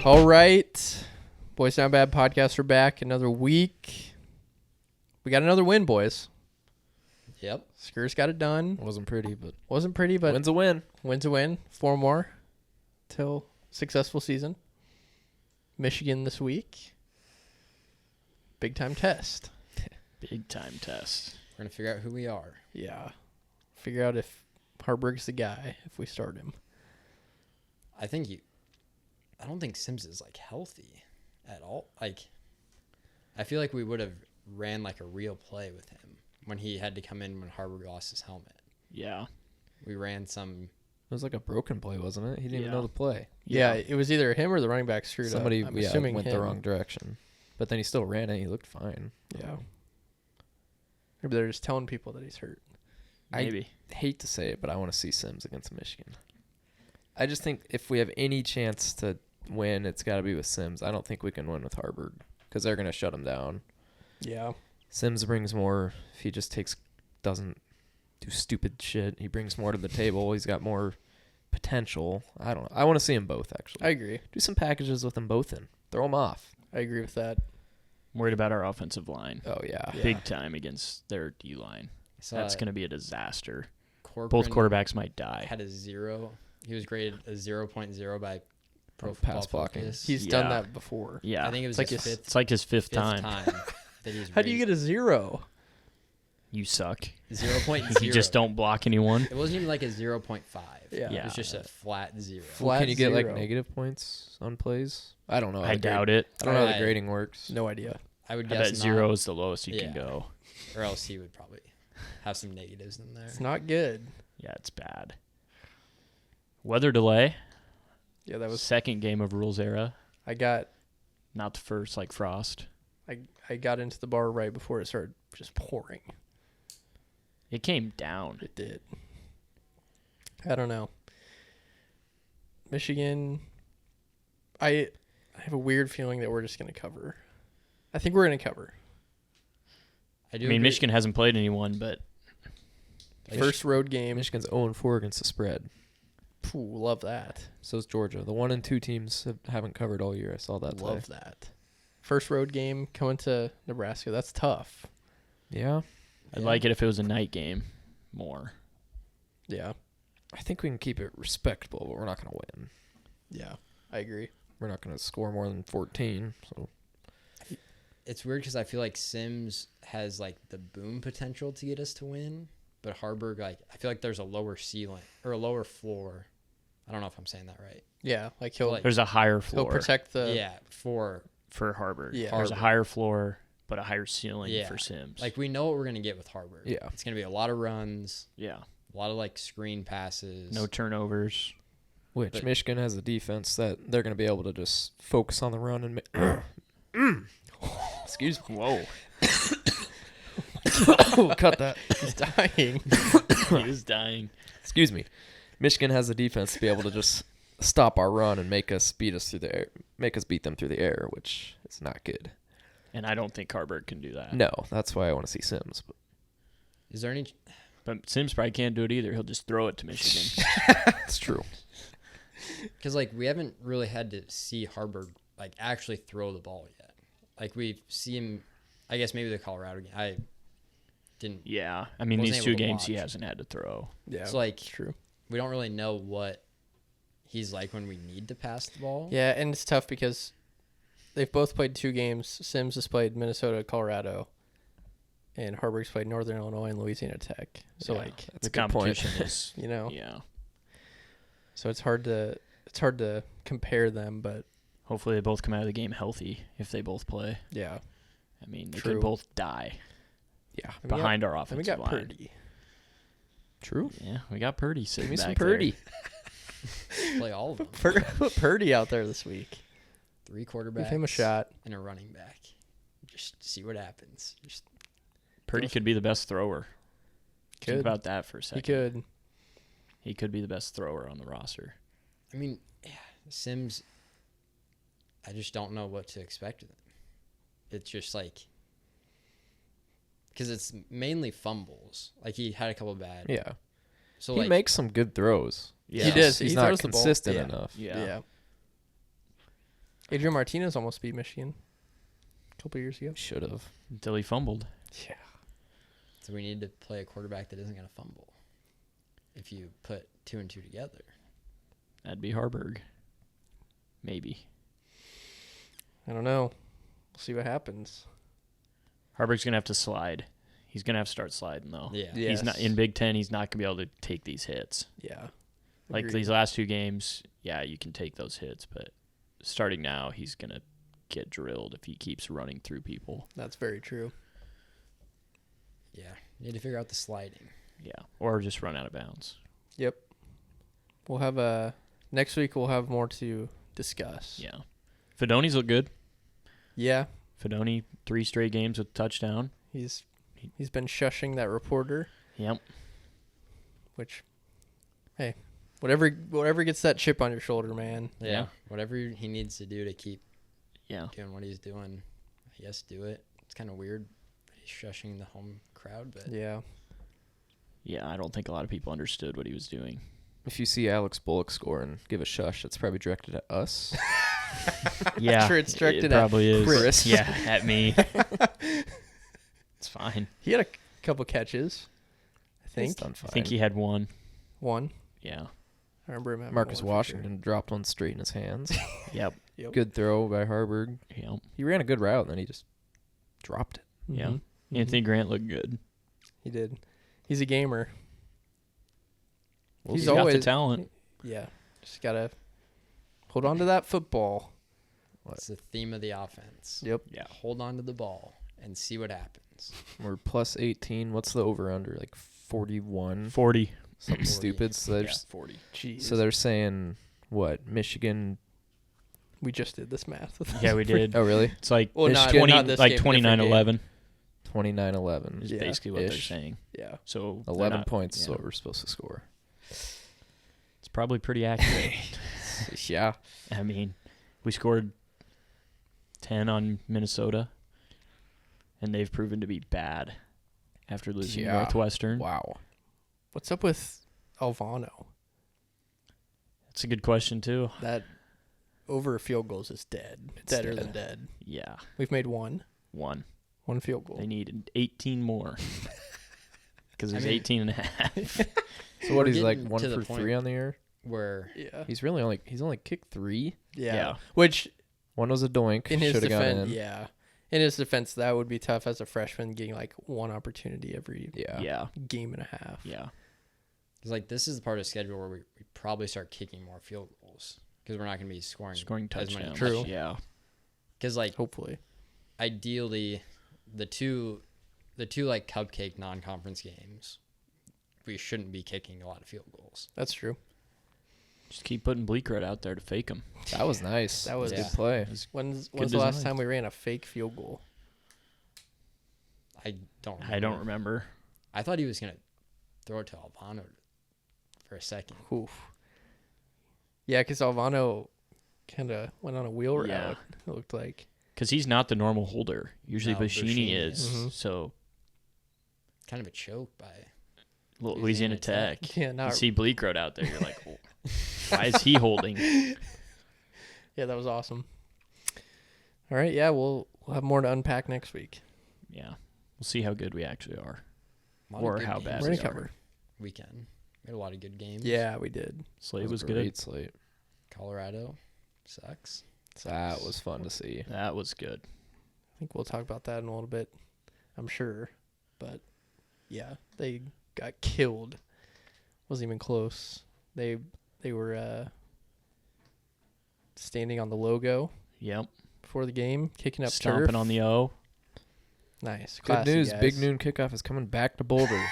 All right. Boys Not Bad podcast are back. Another week. We got another win, boys. Yep. Skurs got it done. Wasn't pretty, but Win's a win. Win's a win. 4 more till successful season. Michigan this week. Big time test. Big time test. We're going to figure out who we are. Yeah. Figure out if Harburg's the guy if we start him. I don't think Sims is like healthy at all. Like, I feel like we would have ran like a real play with him when he had to come in when Harburg lost his helmet. Yeah. We ran some. It was like a broken play, wasn't it? He didn't even Yeah. know the play. Yeah, it was either him or the running back screwed Somebody up. I'm assuming went him. the wrong direction. But then he still ran it. He looked fine. Yeah. Maybe they're just telling people that he's hurt. Maybe. I hate to say it, but I want to see Sims against Michigan. I just think if we have any chance to win, it's got to be with Sims. I don't think we can win with Harburg because they're going to shut him down. Yeah. Sims brings more. If he just doesn't do stupid shit, he brings more to the table. He's got more potential. I don't know. I want to see them both, actually. I agree. Do some packages with them both in. Throw them off. I agree with that. I'm worried about our offensive line. Oh, yeah. Big time against their D line. So That's going to be a disaster. Corcoran Both quarterbacks might die. had a 0. He was graded a 0.0 by Pro Pass Football blocking. Focus. He's done that before. Yeah. I think it was It's like his his- fifth, It's like his fifth time. that he's How do you get a 0? You suck. 0.0. You just don't block anyone. It wasn't even like a 0.5. Yeah. It was just a flat 0. Flat Can you get like 0. negative points on plays? I don't know. I doubt it. I don't know how I- the grading works. No idea. I would I guess bet not, 0 is the lowest you can Yeah. go. or else he would probably have some negatives in there. It's not good. Yeah, it's bad. Weather delay. Yeah, that was. Second game of rules era. I got Not the first like Frost. I got into the bar right before it started just pouring. It came down. It did. I don't know. Michigan. I have a weird feeling that we're just going to cover. I think we're going to cover. I I do. mean, agree. Michigan hasn't played anyone, but First road game. Michigan's 0-4 against the spread. Pooh, love that. So is Georgia. The 1 and 2 teams haven't covered all year. I saw that Love today. that. First road game coming to Nebraska. That's tough. Yeah. I'd like it if it was a night game more. Yeah. I think we can keep it respectable, but we're not going to win. Yeah. I agree. We're not going to score more than 14. So It's weird because I feel like Sims has like the boom potential to get us to win, but Harburg, like, I feel like there's a lower ceiling or a lower floor. I don't know if I'm saying that right. Yeah. Like he'll Like- There's a higher he'll floor protect the. Yeah, for Harburg. Yeah. There's a Harburg. higher floor, but a higher ceiling Yeah. for Sims. like we know what we're gonna get with Harburg. Yeah. It's gonna be a lot of runs, yeah, a lot of like screen passes. no turnovers. which But- Michigan has a defense that they're going to be able to just focus on the run and excuse me. Whoa, Cut that. He's dying. he is dying. Excuse me. Michigan has the defense to be able to just stop our run and make us beat them through the air, which is not good. And I don't think Harburg can do that. No, that's why I want to see Sims. But Is there any? But Sims probably can't do it either. He'll just throw it to Michigan. it's true. Because like we haven't really had to see Harburg like actually throw the ball yet. Like we've seen him. I guess maybe the Colorado game. I didn't. Yeah, I mean Wasn't these able two to games he watch. hasn't had to throw. Yeah. It's like true. we don't really know what he's like when we need to pass the ball. Yeah, and it's tough because they've both played 2 games. Sims has played Minnesota, Colorado, and Harburg's played Northern Illinois and Louisiana Tech. So Yeah, like, That's the a good point. competition is, you know, yeah. so it's hard to compare them, but Hopefully they both come out of the game healthy if they both play. yeah. I mean, they True. could both die Yeah. And we behind our And we offensive got line. Purdy. True. Yeah, we got Purdy Give sitting me some back Purdy. Play all of them. Put Purdy out there this week. 3 Give quarterbacks. him a shot. And a running back. Just see what happens. Just Purdy could be the best thrower. Think Could. about that for a He second. could. He could be the best thrower on the roster. I mean, yeah, Sims. I just don't know what to expect of him. It's just like because it's mainly fumbles. Like he had a couple bad. Yeah. So He like makes some good throws. Yeah. He does. He's He not throws the ball. consistent Yeah. enough. Yeah. Adrian Martinez almost beat Michigan a couple years ago. Should have. Until he fumbled. Yeah. So we need to play a quarterback that isn't going to fumble. If you put 2 and 2 together. That'd be Harburg. Maybe. I don't know. We'll see what happens. Harburg's going to have to slide. He's going to have to start sliding, though. Yeah. Yes. He's not in Big Ten. He's not going to be able to take these hits. Yeah. Like Agreed. these last 2 games, yeah, you can take those hits, but starting now, he's going to get drilled if he keeps running through people. That's very true. Yeah. You need to figure out the sliding. Yeah, or just run out of bounds. Yep. We'll have next week we'll have more to discuss. Yeah. Fedoni's look good. Yeah. Fedoni, 3 straight games with touchdown. He's been shushing that reporter, Yep. which, hey, whatever gets that chip on your shoulder, man. Yeah. Whatever he needs to do to keep Yeah. doing what he's doing, I guess do it. It's kind of weird. He's shushing the home crowd, but Yeah. Yeah, I don't think a lot of people understood what he was doing. If you see Alex Bullock score and give a shush, it's probably directed at us. Yeah. Sure, it's directed it at probably is. Chris. Yeah, at me. It's fine. He had a couple catches, I He's think. done I fine. think he had one. One. Yeah. I remember him having Marcus one for sure. Washington dropped one straight in his hands. Yep. Yep. Good throw by Harburg. Yep. He ran a good route, and then he just dropped it. Yeah. Mhm. Anthony Grant looked good. He did. He's a gamer. He's got the talent. Yeah. Just gotta hold on to that football. it's the theme of the offense. Yep. Yeah. Hold on to the ball and see what happens. We're plus 18. What's the over-under? Like 41? 40. Something 40. stupid. So they're, Yeah, 40. Jeez. so they're saying, what, Michigan? we just did this math. With Yeah, we did. Oh, really? It's like Well, not, 20, not this like game, different 29-11 29-11. is Yeah. basically what they're Ish. saying. game. Yeah. So they're 11 not- points is yeah. what we're supposed to score. It's probably pretty accurate. Yeah. I mean, we scored 10 on Minnesota, and they've proven to be bad after losing Yeah. Northwestern. Wow. What's up with Alvano? That's a good question, too. That over field goals is dead. It's Deader dead. than dead. Yeah, We've made one field goal. they needed 18 more because it's I mean- 18 and a half. So what, We're he's like getting 1 to the for point 3 on the year? Where Yeah. He's only kicked 3. Yeah. Yeah. Which One was a doink. in his Should have gone defense, in. yeah. In his defense, that would be tough as a freshman getting like one opportunity every Yeah. Yeah, game and a half. yeah. it's like this is the part of the schedule where we probably start kicking more field goals because we're not going to be scoring as many. touchdowns. True. Yeah, Because like Hopefully. ideally, the two like cupcake non-conference games, we shouldn't be kicking a lot of field goals. That's true. just keep putting Bleekrod out there to fake him. That was nice. That was- a good play. When's Good the last design. time we ran a fake field goal? I don't. Remember. I don't remember. I thought he was going to throw it to Alvano for a second. Oof. Yeah, because Alvano kind of went on a wheel route, Yeah. it looked like. Because he's not the normal holder. Usually No, Bashini Buschini is. Mhm. So Kind of a choke by. Louisiana Louisiana Tech. Tech. Yeah, You not, see Bleekrod out there, you're like, oh, why is he holding? yeah, that was awesome. All right, yeah, we'll have more to unpack next week. Yeah, we'll see how good we actually are. A lot of Or good how games bad We're we gonna this are. cover. weekend. We had a lot of good games. Yeah, we did. Slate was a good. great slate. Colorado sucks. That was fun to see. That was good. I think we'll talk about that in a little bit, I'm sure. But yeah, they got killed. Wasn't even close. They were standing on the logo Yep. before the game, kicking up Stomping turf. on the O. Nice. Good Classy, news. guys. Big noon kickoff is coming back to Boulder.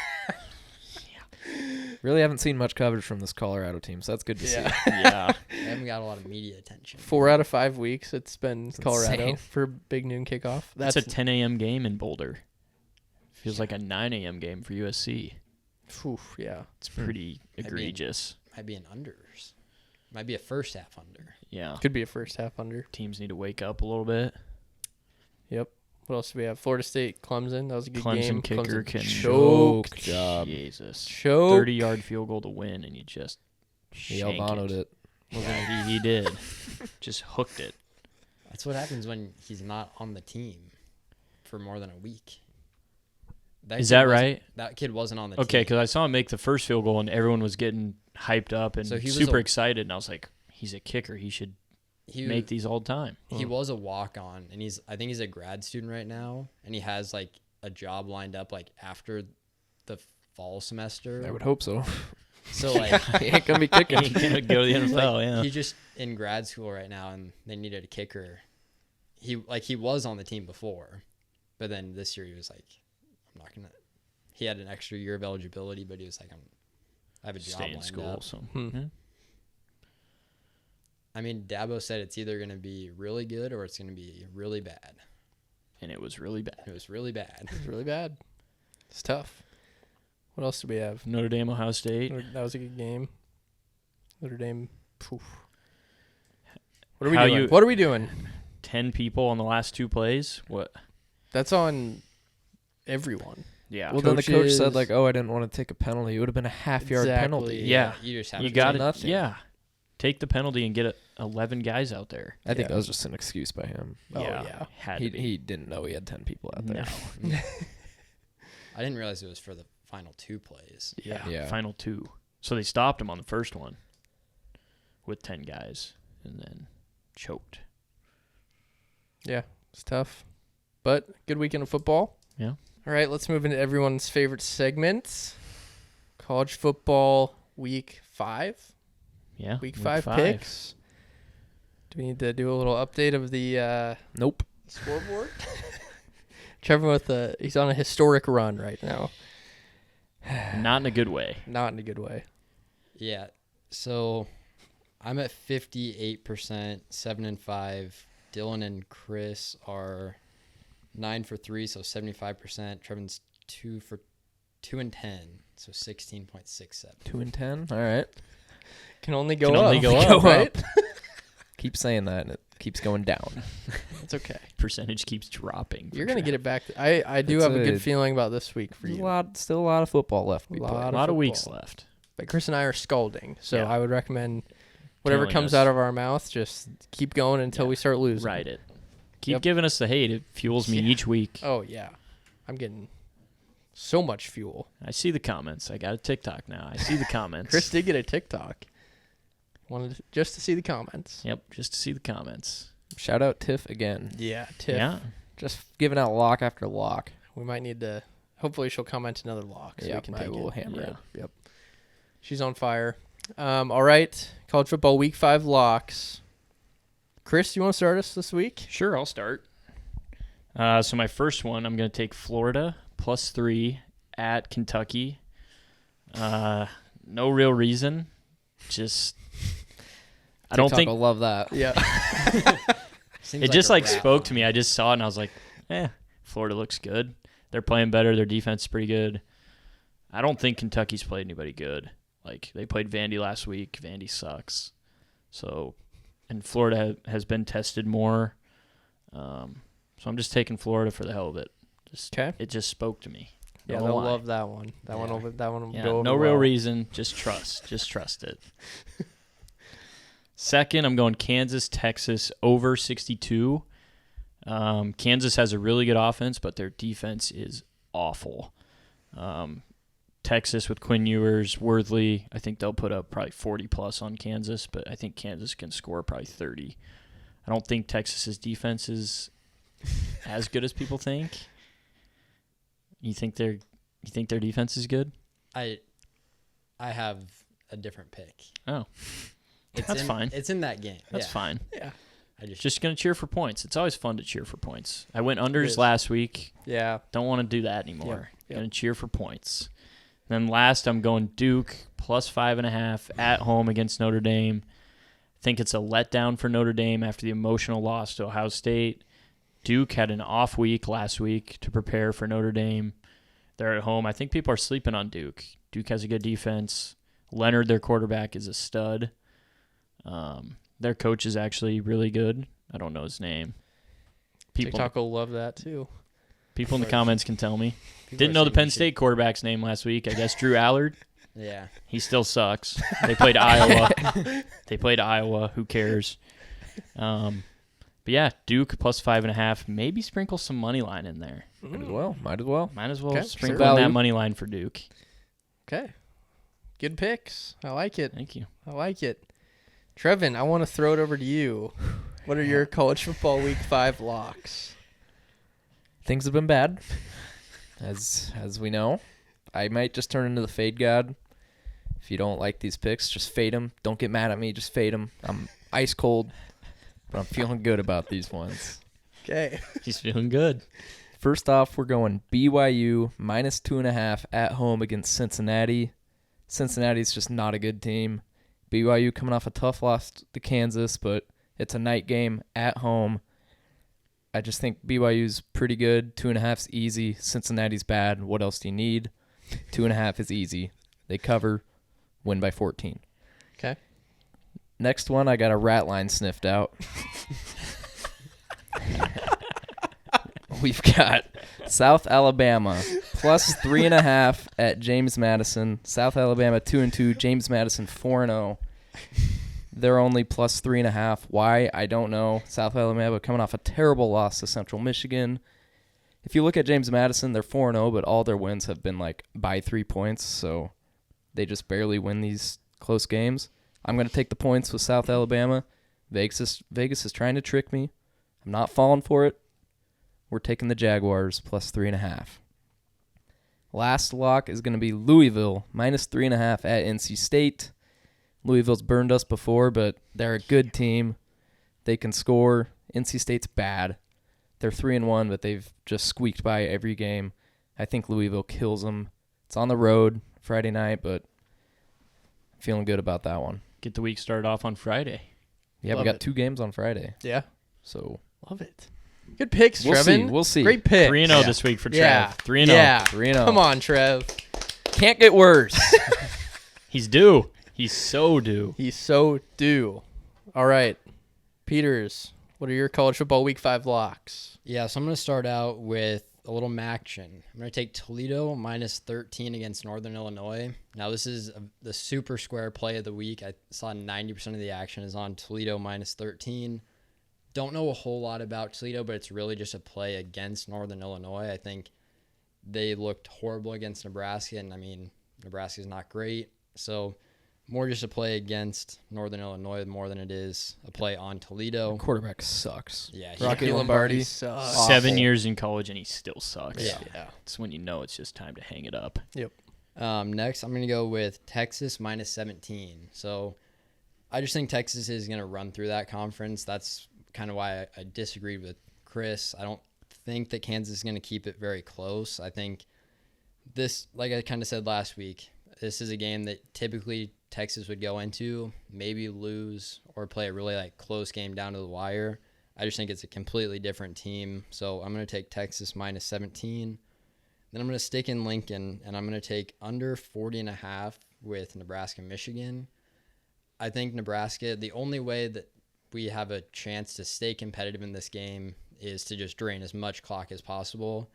Really haven't seen much coverage from this Colorado team, so that's good to Yeah. see. Yeah. They haven't got a lot of media attention. 4 out of 5 weeks it's been It's Colorado insane. for big noon kickoff. That's That's a 10 a.m. game in Boulder. Feels like a 9 a.m. game for USC. oof, yeah. It's pretty Might be- egregious. Might be an unders. Might be a first half under. Yeah. Could be a first half under. Teams need to wake up a little bit. Yep. What else do we have? Florida State, Clemson. That was a good Clemson game. kicker Clemson can choked. Choke job. Jesus. Choked. 30-yard field goal to win, and you just He shanked Albano'd it. Yeah, he did. Just hooked it. That's what happens when he's not on the team for more than a week. Is that right? That kid wasn't on the team. Okay, because I saw him make the first field goal, and everyone was getting hyped up and So he was super excited. And I was like, he's a kicker. He should He make these all the time. He was a walk-on, and I think he's a grad student right now, and he has like a job lined up like after the fall semester. I would hope so. So like He ain't gonna be kicking. He can't go to the NFL, like, yeah. he's just in grad school right now, and they needed a kicker. He was on the team before, but then this year he was like, I'm not gonna. He had an extra year of eligibility, but he was like, I have a job Stay in lined school. up. So. Hmm. Yeah. I mean, Dabo said it's either gonna be really good or it's gonna be really bad. And it was really bad. It was really bad. It's really bad. It's tough. What else do we have? Notre Dame, Ohio State. That was a good game. Notre Dame. Poof. What are we How doing? you- What are we doing? 10 people on the last 2 plays. What? That's on everyone. Yeah. Well, then the coach Coaches. said like, "Oh, I didn't want to take a penalty. It would have been a half-yard Exactly. penalty." Yeah. You just have You to got take- it. nothing. Yeah. Take the penalty and get 11 guys out there. I think Yeah. that was just an excuse by him. Oh, yeah. Had He to be. he didn't know he had 10 people out there. No. I didn't realize it was for the final 2 plays. Yeah. Yeah. Final 2. So they stopped him on the first one with 10 guys and then choked. Yeah, it's tough. But good weekend of football. Yeah. All right, let's move into everyone's favorite segment. College football week 5. Yeah. Week 5 picks. Do we need to do a little update of the Nope. scoreboard? Trevor he's on a historic run right now. Not in a good way. Not in a good way. Yeah. So I'm at 58%, 7-5. Dylan and Chris are 9 for 3, so 75%. Trevor's 2 and 10, so 16.67. 2 and 10. All right. Can only go Can up. only go Go up. right? Keep saying that, and it keeps going down. It's okay. Percentage keeps dropping. You're going to get it back. I do It's have a good a- feeling about this week for There's you. still a lot of football left. To be Lot played. A lot of football. weeks left. But Chris and I are scalding, so Yeah. I would recommend whatever Killing comes us. out of our mouth, just keep going until Yeah. we start losing. Ride it. Keep Yep. giving us the hate. It fuels me Yeah. each week. Oh, yeah. I'm getting so much fuel. I see the comments. I got a TikTok now. I see the comments. Chris did get a TikTok. Wanted just to see the comments. Yep, just to see the comments. Shout out Tiff again. Yeah, Tiff. Yeah. Just giving out lock after lock. We might need to. Hopefully, she'll comment another lock so we Yep, can I take will it. hammer Yeah. it. Yep. She's on fire. All right. College football week 5 locks. Chris, you want to start us this week? Sure, I'll start. So my first one, I'm going to take Florida +3 at Kentucky. No real reason. Just I don't TikTok think will love that. Yeah. Seems it just a like wrap spoke on to me. I just saw it and I was like, Florida looks good. They're playing better. Their defense is pretty good. I don't think Kentucky's played anybody good. Like they played Vandy last week. Vandy sucks. So, and Florida has been tested more. So I'm just taking Florida for the hell of it. Okay. It just spoke to me. Yeah, Don't know they'll why. love that one. That one Yeah. over. That one will Yeah, go over no real well. reason. Just trust. Just trust it. Second, I'm going Kansas, Texas over 62. Kansas has a really good offense, but their defense is awful. Texas with Quinn Ewers, Worthley, I think they'll put up probably 40-plus on Kansas, but I think Kansas can score probably 30. I don't think Texas's defense is as good as people think. You think their defense is good? I have a different pick. Oh. It's That's in, fine. It's in that game. That's Yeah. fine. Yeah. I just Just going to cheer for points. It's always fun to cheer for points. I went is. unders last week. Yeah. Don't want to do that anymore. Yep. Going to cheer for points. Then last, I'm going Duke +5.5 at home against Notre Dame. I think it's a letdown for Notre Dame after the emotional loss to Ohio State. Duke had an off week last week to prepare for Notre Dame. They're at home. I think people are sleeping on Duke. Duke has a good defense. Leonard, their quarterback, is a stud. Their coach is actually really good. I don't know his name. TikTok will love that too. People in the comments can tell me. people Didn't are know the saying we Penn should- State quarterback's name last week. I guess Drew Allard. Yeah. He still sucks. They played Iowa. Who cares? But yeah, Duke plus 5.5. Maybe sprinkle some money line in there. Might as well. Might as well. Might as well Okay, sprinkle sure. in that Value. money line for Duke. Okay. Good picks. I like it. Thank you. I like it. Trevin, I want to throw it over to you. What are your college football week 5 locks? Things have been bad, as we know. I might just turn into the fade god. If you don't like these picks, just fade them. Don't get mad at me. Just fade them. I'm ice cold, but I'm feeling good about these ones. Okay. He's feeling good. First off, we're going BYU minus 2.5 at home against Cincinnati. Cincinnati's just not a good team. BYU coming off a tough loss to Kansas, but it's a night game at home. I just think BYU's pretty good. 2.5's easy. Cincinnati's bad. What else do you need? 2.5 is easy. They cover. Win by 14. Okay. Next one, I got a rat line sniffed out. We've got South Alabama plus 3.5 at James Madison. South Alabama 2-2. James Madison 4-0. They're only plus 3.5. Why? I don't know. South Alabama coming off a terrible loss to Central Michigan. If you look at James Madison, they're 4-0, but all their wins have been like by 3 points, so they just barely win these close games. I'm going to take the points with South Alabama. Vegas is trying to trick me. I'm not falling for it. We're taking the Jaguars plus 3.5. Last lock is going to be Louisville minus 3.5 at NC State. Louisville's burned us before, but they're a good team. They can score. NC State's bad. They're 3-1, but they've just squeaked by every game. I think Louisville kills them. It's on the road Friday night, but I'm feeling good about that one. Get the week started off on Friday. Yeah, Love we got it. 2 games on Friday. Yeah. So Love it. Good picks, we'll Trevin. see. We'll see. Great pick. 3-0 this week for Trev. Yeah. 3-0. Yeah. 3-0. Come on, Trev. Can't get worse. He's due. He's so due. He's so due. All right. Peters, what are your college football week 5 locks? Yeah, so I'm going to start out with a little action. I'm going to take Toledo minus 13 against Northern Illinois. Now, this is the super square play of the week. I saw 90% of the action is on Toledo minus 13. Don't know a whole lot about Toledo, but it's really just a play against Northern Illinois. I think they looked horrible against Nebraska, and, I mean, Nebraska's not great. So more just a play against Northern Illinois more than it is a play on Toledo. Quarterback sucks. Yeah, Rocky Lombardi. sucks. Awful. 7 years in college, and he still sucks. Yeah. It's when you know it's just time to hang it up. Yep. Next, I'm going to go with Texas minus 17. So I just think Texas is going to run through that conference. That's kind of why I disagreed with Chris. I don't think that Kansas is going to keep it very close. I think this, like I kind of said last week, this is a game that typically Texas would go into, maybe lose or play a really like close game down to the wire. I just think it's a completely different team. So I'm going to take Texas minus 17. Then I'm going to stick in Lincoln, and I'm going to take under 40.5 with Nebraska, Michigan. I think Nebraska, the only way that we have a chance to stay competitive in this game is to just drain as much clock as possible.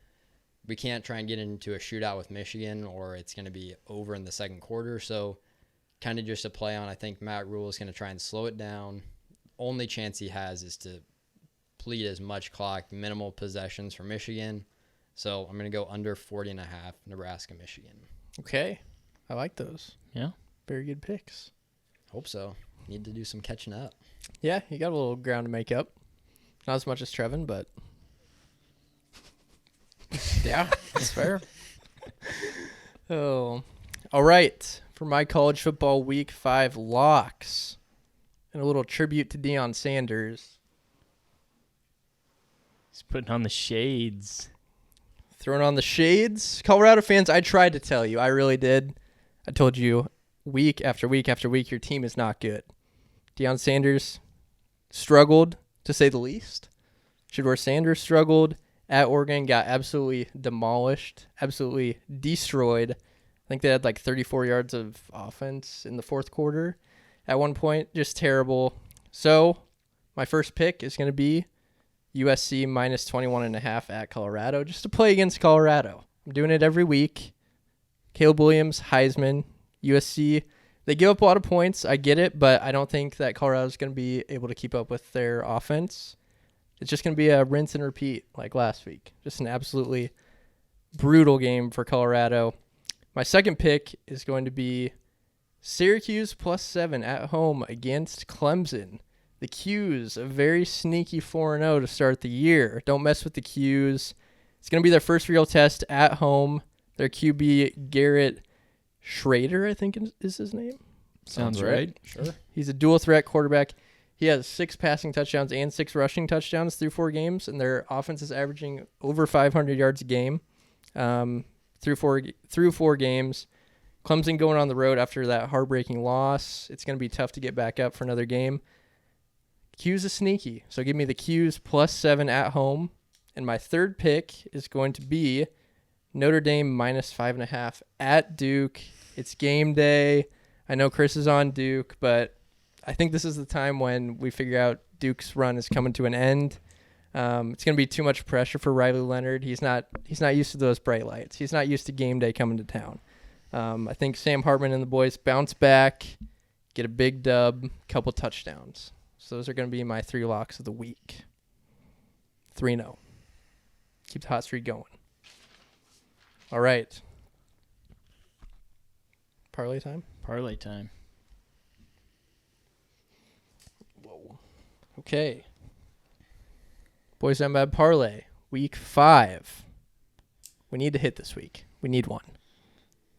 We can't try and get into a shootout with Michigan, or it's going to be over in the second quarter. So kind of just a play on, I think Matt Rule is going to try and slow it down. Only chance he has is to plead as much clock, minimal possessions for Michigan. So I'm going to go under 40.5 Nebraska, Michigan. Okay. I like those. Yeah. Very good picks. Hope so. Need to do some catching up. Yeah, you got a little ground to make up. Not as much as Trevin, but Yeah, that's fair. oh. All right. For my college football week 5 locks and a little tribute to Deion Sanders. He's putting on the shades. Throwing on the shades. Colorado fans, I tried to tell you. I really did. I told you week after week after week, your team is not good. Deion Sanders struggled, to say the least. Shedeur Sanders struggled at Oregon, got absolutely demolished, absolutely destroyed. I think they had like 34 yards of offense in the fourth quarter at one point. Just terrible. So my first pick is going to be USC minus 21.5 at Colorado, just to play against Colorado. I'm doing it every week. Caleb Williams, Heisman, USC. They give up a lot of points. I get it, but I don't think that Colorado's going to be able to keep up with their offense. It's just going to be a rinse and repeat like last week. Just an absolutely brutal game for Colorado. My second pick is going to be Syracuse +7 at home against Clemson. The Qs, a very sneaky 4-0 to start the year. Don't mess with the Qs. It's going to be their first real test at home. Their QB, Garrett Schrader, I think is his name. Sounds right. Sure. He's a dual threat quarterback. He has 6 passing touchdowns and 6 rushing touchdowns through 4 games, and their offense is averaging over 500 yards a game through 4 games. Clemson going on the road after that heartbreaking loss. It's going to be tough to get back up for another game. Q's is sneaky, so give me the Q's +7 at home. And my third pick is going to be Notre Dame -5.5 at Duke. It's game day. I know Chris is on Duke, but I think this is the time when we figure out Duke's run is coming to an end. It's going to be too much pressure for Riley Leonard. He's not used to those bright lights. He's not used to game day coming to town. I think Sam Hartman and the boys bounce back, get a big dub, couple touchdowns. So those are going to be my 3 locks of the week. 3-0. Keep the hot streak going. All right. Parlay time? Parlay time. Whoa. Okay. Boys Down Bad Parlay. Week 5. We need to hit this week. We need one.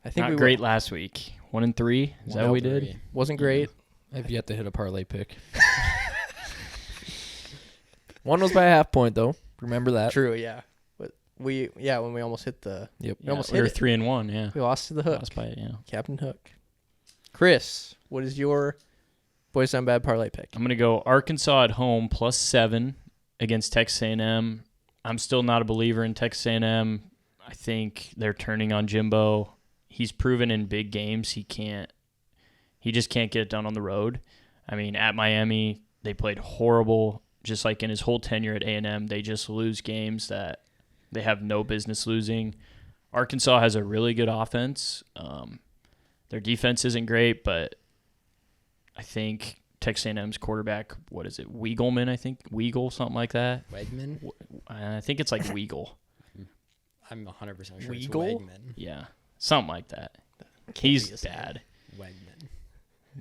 I think Not we great will. last week. 1-3. Is that what we did? Wasn't great. I've yet to hit a parlay pick. One was by a half point, though. Remember that. True, yeah. But when we almost hit the Yep. We almost we were hit it. 3-1. Yeah. We lost to the hook. Lost by it. Yeah. Captain Hook. Chris, what is your Boys Down Bad Parlay pick? I'm gonna go Arkansas at home +7 against Texas A&M. I'm still not a believer in Texas A&M. I think they're turning on Jimbo. He's proven in big games he just can't get it done on the road. I mean, at Miami, they played horrible. Just like in his whole tenure at A&M, they just lose games that they have no business losing. Arkansas has a really good offense. Their defense isn't great, but I think Texas A&M's quarterback, what is it, Weigel, I think? Weigel, something like that. Wegman? I think it's like Weigel. I'm 100% sure it's Weigel? Wegman. Yeah, something like that. Can't He's be his name. bad. Wegman.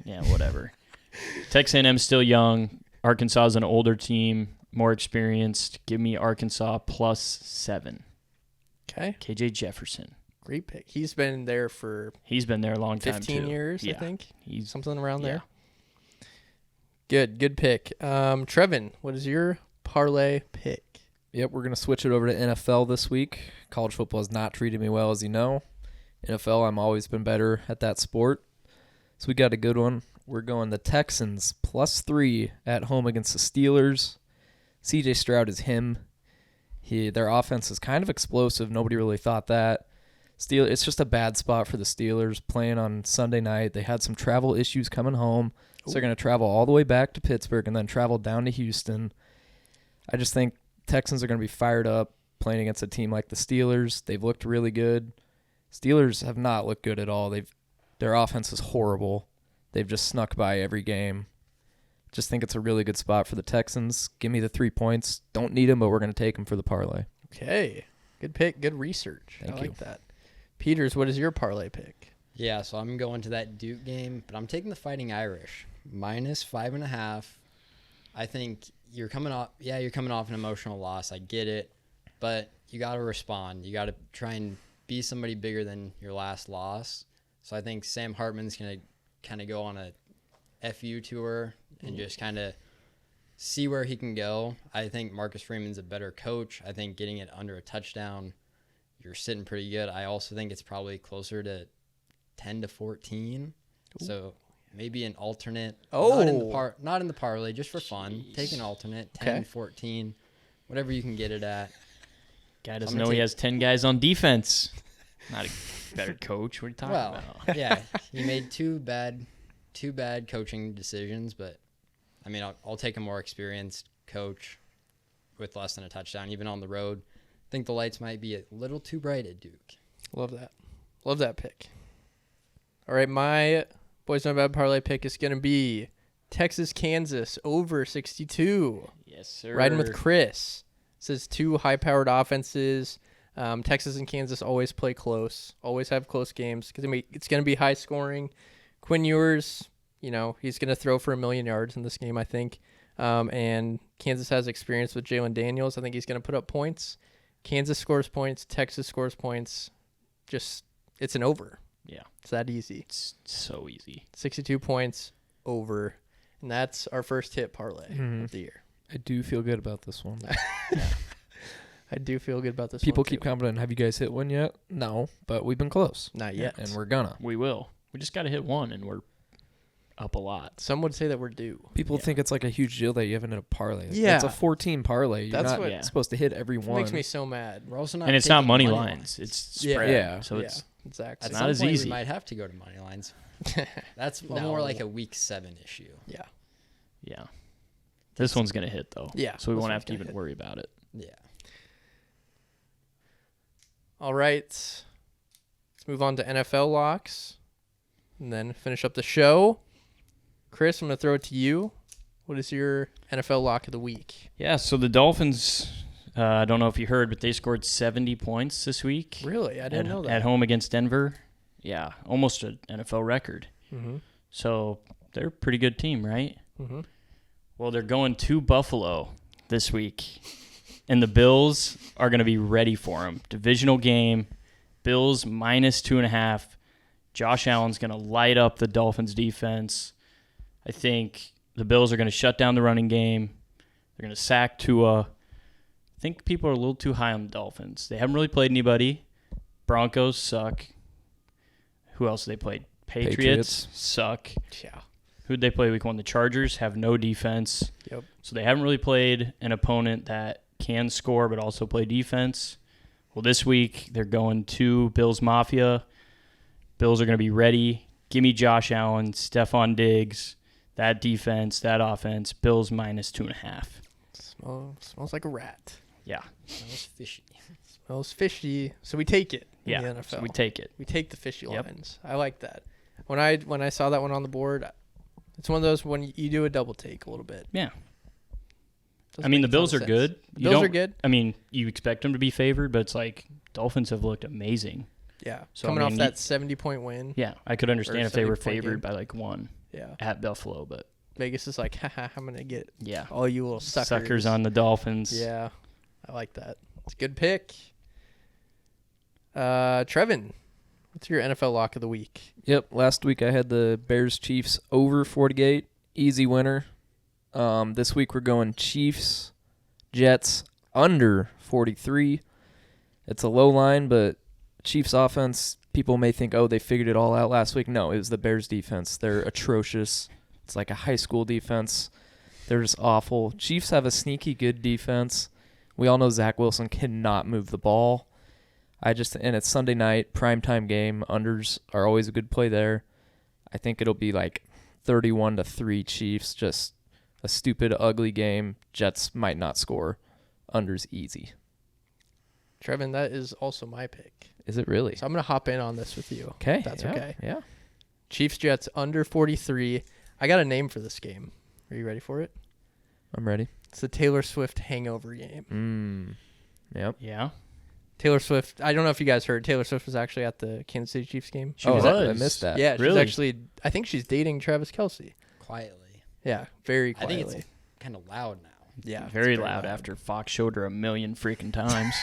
Yeah, whatever. Texas A&M's still young. Arkansas is an older team, more experienced. Give me Arkansas +7. Okay. KJ Jefferson. Great pick. He's been there for He's been there a long time 15 too. years, Yeah. I think. He's Something around yeah. there. Good pick. Trevin, what is your parlay pick? Yep, we're going to switch it over to NFL this week. College football has not treated me well, as you know. NFL, I'm always been better at that sport. So we got a good one. We're going the Texans +3 at home against the Steelers. CJ Stroud is him. Their offense is kind of explosive. Nobody really thought that. It's just a bad spot for the Steelers playing on Sunday night. They had some travel issues coming home. So they're going to travel all the way back to Pittsburgh and then travel down to Houston. I just think Texans are going to be fired up playing against a team like the Steelers. They've looked really good. Steelers have not looked good at all. Their offense is horrible. They've just snuck by every game. Just think it's a really good spot for the Texans. Give me the 3 points. Don't need them, but we're going to take them for the parlay. Okay. Good pick. Good research. Thank I you. like that. Peters, what is your parlay pick? Yeah, so I'm going to that Duke game, but I'm taking the Fighting Irish -5.5. I think you're coming off an emotional loss. I get it, but you got to respond. You got to try and be somebody bigger than your last loss. So I think Sam Hartman's going to kind of go on a FU tour and just kind of see where he can go. I think Marcus Freeman's a better coach. I think getting it under a touchdown, you're sitting pretty good. I also think it's probably closer to 10-14. So maybe an alternate. Not in the parlay, just for fun. Take an alternate, 10-14, whatever you can get it at. Guy doesn't know he has 10 guys on defense. Not a better coach. What are you talking about? Yeah, he made two bad coaching decisions, but I mean, I'll take a more experienced coach with less than a touchdown, even on the road. I think the lights might be a little too bright at Duke. Love that. Love that pick. All right, my Boys Not Bad parlay pick is going to be Texas-Kansas over 62. Yes, sir. Riding with Chris. Says 2 high-powered offenses. Texas and Kansas always play close, always have close games because it's going to be high scoring. Quinn Ewers, he's going to throw for 1,000,000 yards in this game, I think. And Kansas has experience with Jalen Daniels. I think he's going to put up points. Kansas scores points. Texas scores points. It's an over. Yeah. It's that easy. It's so easy. 62 points over. And that's our first hit parlay of the year. I do feel good about this one. I do feel good about this People one, too. keep commenting, have you guys hit one yet? No, but we've been close. Not yet. And we're gonna. We will. We just got to hit one, and we're up a lot. Some would say that we're due. People think it's like a huge deal that you haven't hit a parlay. Yeah. It's a 14 parlay. You're That's not what- supposed to hit every It one. makes me so mad. We're also not And it's not taking money money lines. It's Yeah. spread. Yeah. So it's exactly. At not some as point, easy. We might have to go to money lines. That's No. more like a week 7 issue. Yeah. yeah. This one's going to hit, though. Yeah, So we this won't one's have to gonna even hit. worry about it. Yeah. All right. Let's move on to NFL locks and then finish up the show. Chris, I'm going to throw it to you. What is your NFL lock of the week? Yeah, so the Dolphins, I don't know if you heard, but they scored 70 points this week. Really? I didn't know that. At home against Denver. Yeah, almost an NFL record. Mm-hmm. So they're a pretty good team, right? Mm-hmm. Well, they're going to Buffalo this week, and the Bills are going to be ready for them. Divisional game, Bills minus 2.5. Josh Allen's going to light up the Dolphins defense. I think the Bills are going to shut down the running game. They're going to sack Tua. I think people are a little too high on the Dolphins. They haven't really played anybody. Broncos suck. Who else have they played? Patriots suck. Yeah. Who'd they play week 1? The Chargers have no defense. Yep. So they haven't really played an opponent that can score but also play defense. Well, this week they're going to Bills Mafia. Bills are going to be ready. Give me Josh Allen, Stephon Diggs, that defense, that offense. Bills minus 2.5. Smells like a rat. Yeah. Smells fishy. Smells fishy. So we take it in Yeah. the NFL. So we take it. We take the fishy Yep. lines. I like that. When I saw that one on the board, it's one of those when you do a double take a little bit. Yeah. Doesn't I mean, the make a ton Bills of are sense. good. The You Bills are don't- good. I mean, you expect them to be favored, but it's like Dolphins have looked amazing. Yeah. So, Coming I off mean, that 70-point win. Yeah, I could understand if they were 70-point favored game. by like 1 Yeah. at Buffalo, but Vegas is like, haha, I'm going to get yeah. all you little suckers. On the Dolphins. Yeah. I like that. It's a good pick. Trevin, what's your NFL lock of the week? Yep. Last week I had the Bears Chiefs over 48. Easy winner. This week we're going Chiefs Jets under 43. It's a low line, but Chiefs offense, people may think, oh, they figured it all out last week. No, it was the Bears defense. They're atrocious. It's like a high school defense. They're just awful. Chiefs have a sneaky good defense. We all know Zach Wilson cannot move the ball. And it's Sunday night, primetime game. Unders are always a good play there. I think it'll be like 31-3 Chiefs. Just a stupid, ugly game. Jets might not score. Unders easy. Trevin, that is also my pick. Is it really? So I'm going to hop in on this with you. Okay. That's yeah, okay. Yeah. Chiefs Jets under 43. I got a name for this game. Are you ready for it? I'm ready. It's the Taylor Swift hangover game. Yep. Yeah. Taylor Swift, I don't know if you guys heard, Taylor Swift was actually at the Kansas City Chiefs game. She was. I missed that. Yeah, she's Really? actually, I think she's dating Travis Kelce. Quietly. Yeah, very I quietly. think it's kind of loud now. yeah, it's Very loud after Fox showed her a million freaking times.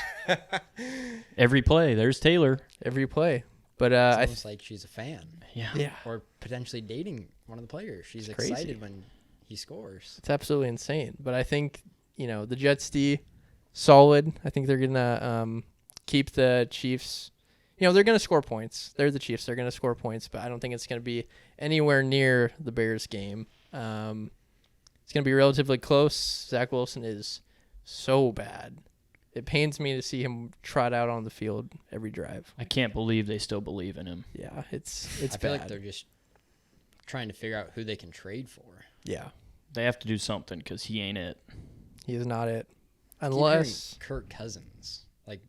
Every play, there's Taylor. every play. But It's I almost like she's a fan. Yeah. yeah, Or potentially dating one of the players. She's It's crazy. excited when he scores. it's absolutely insane. But I think, the Jets D, solid. I think they're going to keep the Chiefs. They're going to score points. They're the Chiefs. They're going to score points, but I don't think it's going to be anywhere near the Bears game. It's going to be relatively close. Zach Wilson is so bad. It pains me to see him trot out on the field every drive. I can't believe they still believe in him. Yeah, it's I feel bad. like they're just trying to figure out who they can trade for. Yeah, They have to do something because he ain't it. he is not it. I keep Unless hearing Kirk Cousins. Like,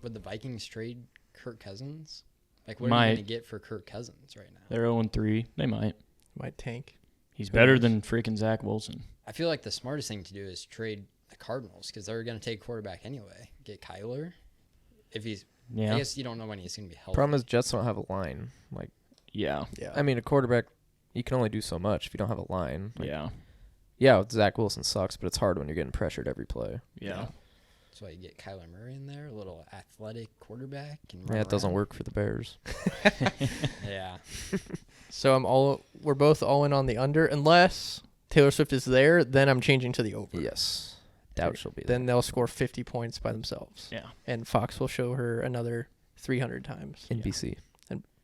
would the Vikings trade Kirk Cousins? Like, what are Might. you going to get for Kirk Cousins right now? They're 0-3. They might. might tank. He's Who better knows? than freaking Zach Wilson. I feel like the smartest thing to do is trade the Cardinals because they're going to take quarterback anyway. Get Kyler. If he's, Yeah. I guess you don't know when he's going to be healthy. Problem is Jets don't have a line. Like, Yeah. Yeah. I mean, a quarterback, you can only do so much if you don't have a line. Like, Yeah. yeah, Zach Wilson sucks, but it's hard when you're getting pressured every play. Yeah. That's why you get Kyler Murray in there, a little athletic quarterback. And Yeah, it doesn't work for the Bears. Yeah. So we're both all in on the under unless Taylor Swift is there, then I'm changing to the over. Yes. Doubt she'll be there. Then they'll score 50 points by themselves. Yeah. And Fox will show her another 300 times. NBC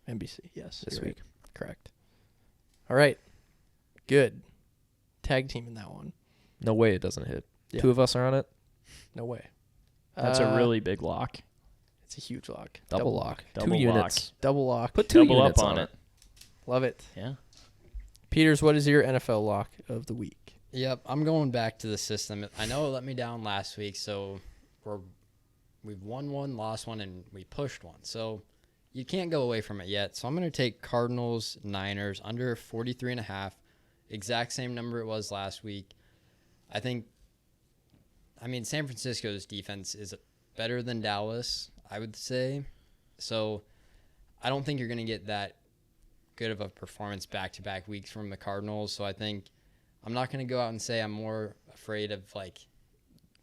NBC, yes. this you're week. right. Correct. All right. Good. Tag team in that one. No way it doesn't hit. Yeah. 2 of us are on it. No way. That's a really big lock. It's a huge lock. Double lock. Double 2 lock. units. Double lock. Put 2 Double units up on it. Love it. Yeah. Peters, what is your NFL lock of the week? Yep, I'm going back to the system. I know it let me down last week, so we've won one, lost one, and we pushed one. So you can't go away from it yet. So I'm going to take Cardinals, Niners, under 43.5. Exact same number it was last week. I mean, San Francisco's defense is better than Dallas, I would say. So I don't think you're going to get that good of a performance back-to-back weeks from the Cardinals. So I think I'm not going to go out and say I'm more afraid of like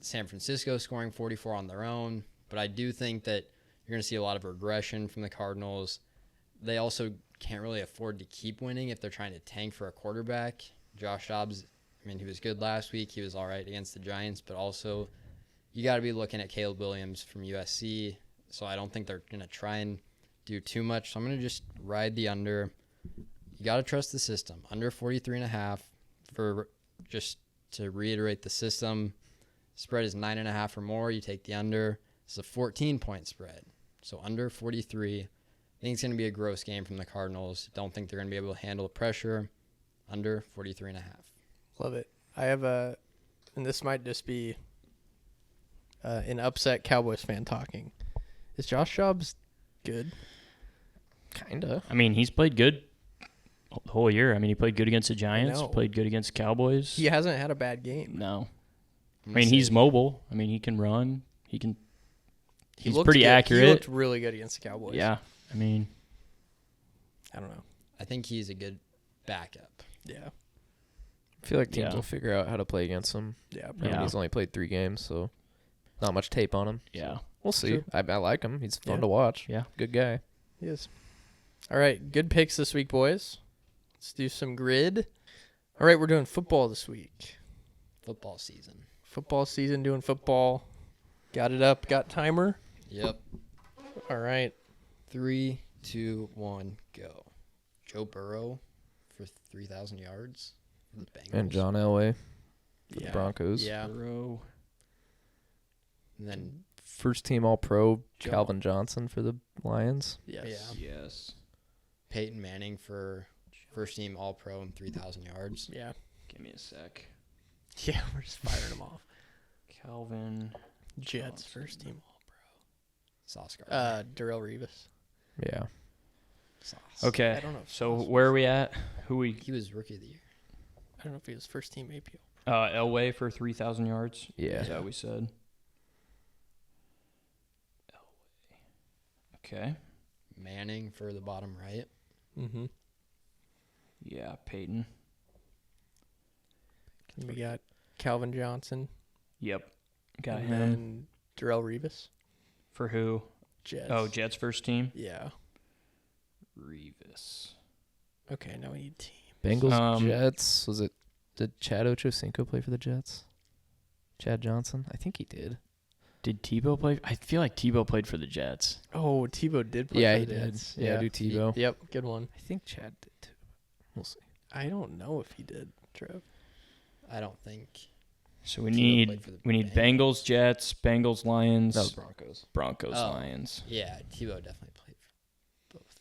San Francisco scoring 44 on their own, but I do think that you're going to see a lot of regression from the Cardinals. They also can't really afford to keep winning if they're trying to tank for a quarterback. Josh Dobbs, I mean, he was good last week. He was all right against the Giants, but also you got to be looking at Caleb Williams from USC. So I don't think they're going to try and do too much. So I'm going to just ride the under. You got to trust the system. Under 43.5 for just to reiterate the system. Spread is 9.5 or more. You take the under. It's a 14-point spread. So under 43. I think it's going to be a gross game from the Cardinals. Don't think they're going to be able to handle the pressure. Under 43.5. Love it. I have and this might just be an upset Cowboys fan talking. Is Josh Dobbs good? Kinda. I mean, he's played good the whole year. I mean, he played good against the Giants, know. played good against Cowboys. He hasn't had a bad game. No. I'm I gonna mean, say- he's mobile. I mean, he can run. He's looked pretty good. accurate. He looked really good against the Cowboys. Yeah. I mean, I don't know. I think he's a good backup. Yeah. I feel like teams Yeah. will figure out how to play against him. Yeah. I mean, Yeah. he's only played 3 games, so not much tape on him. yeah. We'll see. Sure. I like him. He's fun Yeah. to watch. Yeah. Good guy. He is. All right. Good picks this week, boys. Let's do some grid. All right. We're doing football this week. Football season. Football season, doing football. Got it up. Got timer. Yep. All right. 3, 2, 1, go. Joe Burrow for 3,000 yards for the Bengals. And John Elway for Yeah. the Broncos. Yeah. Burrow. And then First team All Pro Joe. Calvin Johnson for the Lions. Yes. Yes. Peyton Manning for first team All Pro and 3,000 yards. Yeah. Give me a sec. Yeah. We're just firing them off. Calvin. Jets Johnson. first team. Sauce Gardner. Darrell Revis. Yeah. Sauce. Okay. I don't know. So where are we at? Who we? He was rookie of the year. I don't know if he was first team APO. Elway for 3,000 yards. Yeah. Is that what we said? Elway. Okay. Manning for the bottom right. Mm-hmm. Yeah, Peyton. We got Calvin Johnson. Yep. Got and him. then Darrell Revis. For who? Jets. Oh, Jets first team. Yeah. Revis. Okay, now we need team. Bengals, Jets. Did Chad Ochocinco play for the Jets? Chad Johnson? I think he did. Did Tebow play? I feel like Tebow played for the Jets. Oh, Tebow did play Yeah, for he the did. Jets. Yeah, do Tebow. Yep, good one. I think Chad did too. We'll see. I don't know if he did, Trev. I don't think. So we Tebow need played for the Bengals, Jets, Bengals, Lions, That was Broncos. Broncos, Oh. Lions. Yeah, Tebow definitely played for both.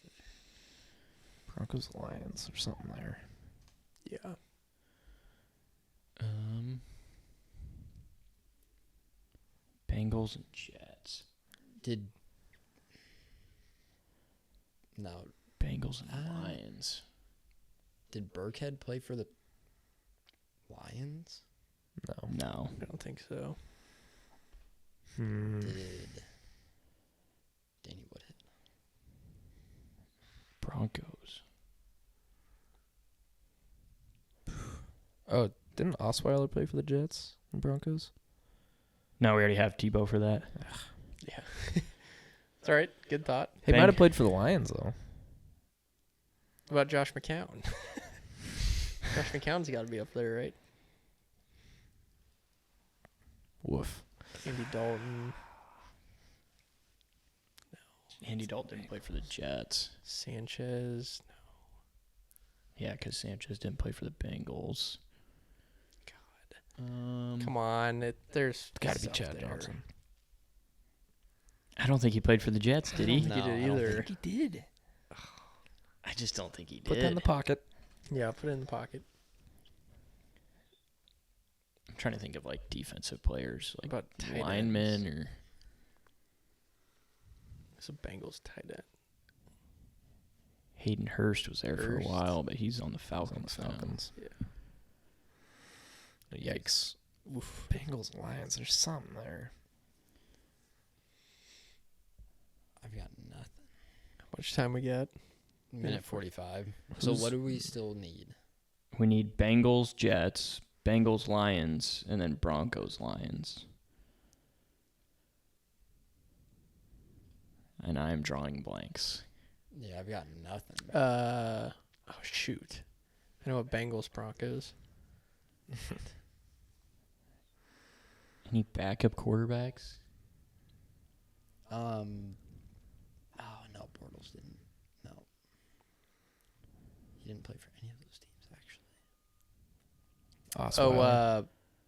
Broncos, Lions, or something there. Yeah. Bengals and Jets. No. Bengals and Lions. Did Burkhead play for the Lions? No. I don't think so. Did Danny Woodhead? Broncos. Oh, didn't Osweiler play for the Jets and Broncos? No, we already have Tebow for that. Yeah. It's all right. Good thought. He Bang. might have played for the Lions, though. What about Josh McCown? Josh McCown's got to be up there, right? Woof. Andy Dalton, Andy Dalton didn't play for the Jets. Sanchez. Yeah, because Sanchez didn't play for the Bengals. God. Come on. There's Got to be stuff Chad there. Johnson. I don't think he played for the Jets, did he? I don't think he did either. He did. I just don't think he did. Put that in the pocket. Yeah, put it in the pocket. I'm trying to think of like defensive players, like About tight linemen ends. or It's a Bengals tight end. Hayden Hurst was there for a Hurst. while, but he's on the He's on Falcons. the Falcons. Yeah. Yikes. Oof. Bengals and Lions. There's something there. I've got nothing. How much time we got? Minute 45. So what do we still need? We need Bengals, Jets, Bengals, Lions, and then Broncos, Lions. And I'm drawing blanks. Yeah, I've got nothing. Oh, shoot. I know what Bengals Broncos. Any backup quarterbacks? Oh no, Bortles didn't. No, he didn't play for any of those teams actually.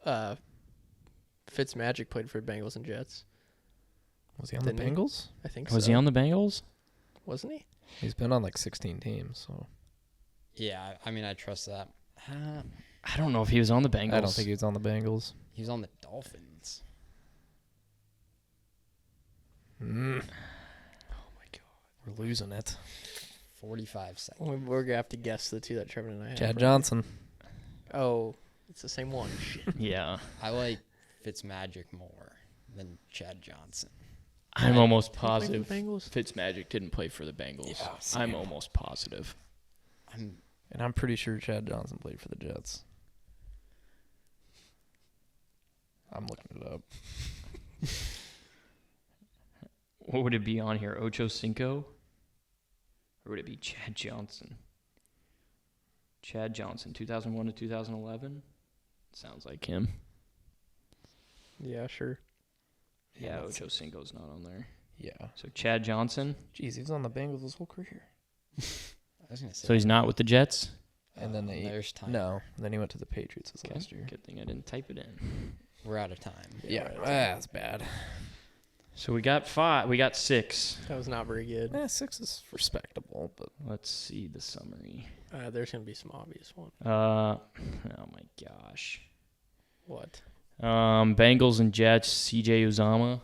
Osweiler. Fitzmagic played for Bengals and Jets. Was he on Didn't the he? Bengals? I think Was so. he on the Bengals? Wasn't he? He's been on like 16 teams, so Yeah, I mean I trust that. I don't know if he was on the Bengals. I don't think he was on the Bengals. He was on the Dolphins. Mm. Oh, my God. We're losing it. 45 seconds. We're going to have to guess the two that Trevor and I have. Chad right? Johnson. Oh, it's the same one. Shit. Yeah. I like Fitzmagic more than Chad Johnson. I'm almost Did he play for positive the Bengals? Fitzmagic didn't play for the Bengals. Yeah, I'm same. almost positive. And I'm pretty sure Chad Johnson played for the Jets. I'm looking it up. What would it be on here? Ocho Cinco? Or would it be Chad Johnson? Chad Johnson, 2001 to 2011? Sounds like him. Yeah, sure. Yeah, that's- Ocho Cinco's not on there. Yeah. So Chad Johnson. Jeez, he was on the Bengals his whole career. I was gonna say. So he's not with the Jets? And then they there's time. No, and then he went to the Patriots this Okay. last year. Good thing I didn't type it in. We're out of time. Yeah, right. that's bad. So we got 5. We got 6. That was not very good. 6 is respectable, but Let's see the summary. There's going to be some obvious one. Oh my gosh. What? Bengals and Jets, CJ Uzama,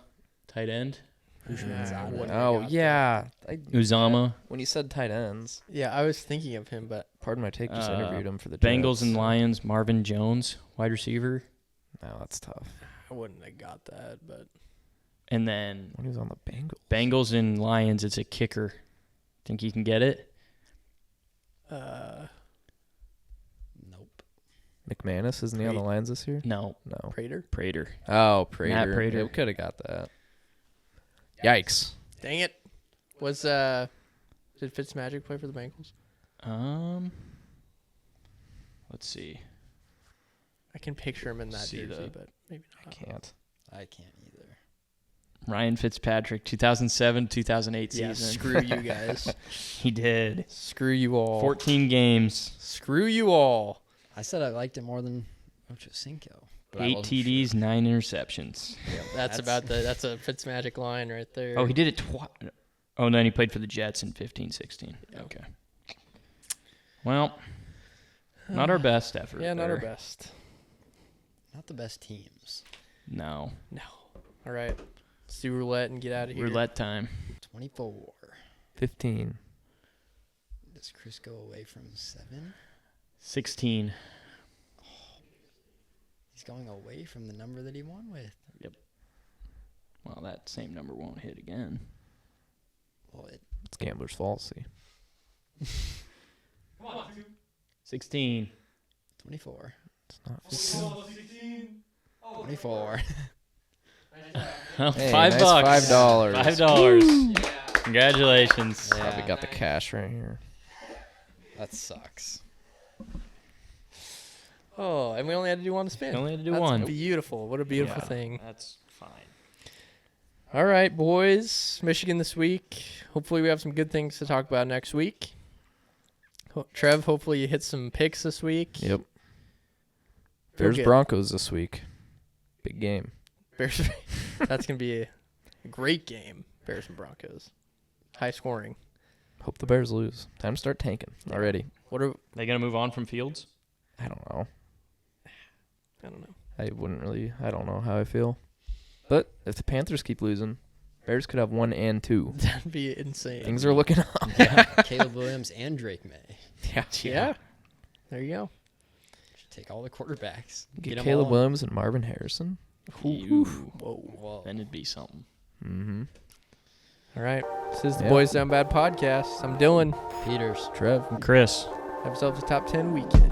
tight end. Wouldn't have oh got yeah, Uzama. when you said tight ends, that. Yeah, I was thinking of him, but pardon my take, just interviewed him for the Bengals Jets. and Lions, Marvin Jones, wide receiver. No, that's tough. I wouldn't have got that. But And then When he was on the Bengals. Bengals and Lions, it's a kicker. Think you can get it? Nope. McManus, isn't he on the Lions this year? No. No. Prater? Prater. Oh, Prater. Matt Prater. Yeah, we could have got that. Yikes. Dang it. Did Fitzmagic play for the Bengals? Let's see. I can picture him in that See jersey, the- but maybe I not. can't. I can't either. Ryan Fitzpatrick, 2007, 2008 Yeah, season. screw you guys. He did. Screw you all. 14 games, Screw you all. I said I liked it more than Ocho Cinco. but I 8 wasn't TDs, sure. 9 interceptions. That's a Fitzmagic line right there. Oh, he did it twice. Oh, and then he played for the Jets in 15-16. Yeah. Okay. Well, not our best effort. Yeah, not there. our best. Not the best teams. No. No. All right. Let's do roulette and get out of here. Roulette time. 24. 15. Does Chris go away from 7? 16. He's going away from the number that he won with. Well, that same number won't hit again. Well, It's gambler's fallacy. 16. 24. It's not 15. 24. Hey, $5. nice $5. $5. Congratulations. Yeah. Probably got the cash right here. That sucks. Oh, and we only had to do one spin. Only had to do That's one. beautiful. What a beautiful Yeah, thing. That's fine. All right, boys. Michigan this week. Hopefully we have some good things to talk about next week. Trev, hopefully you hit some picks this week. Yep. Feel Bears good. Broncos this week. Big game. Bears. That's going to be a great game, Bears and Broncos. High scoring. Hope the Bears lose. Time to start tanking already. What are They going to move on from Fields? I don't know. I don't know. I don't know how I feel. But if the Panthers keep losing, Bears could have 1 and 2. That'd be insane. Things are looking up. Yeah. Caleb Williams and Drake May. Yeah. There you go. Should take all the quarterbacks. Get 'em Caleb all. Williams and Marvin Harrison. Ew. Whoa. Whoa. Then it'd be something. Mm-hmm. All right. This is the Yeah. Boys Down Bad podcast. I'm Dylan. Peters. Trev. Chris. Have yourselves a top 10 weekend.